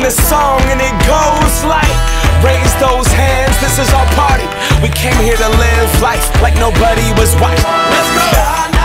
a song and it goes like, raise those hands, this is our party. We came here to live life like nobody was watching. Let's go!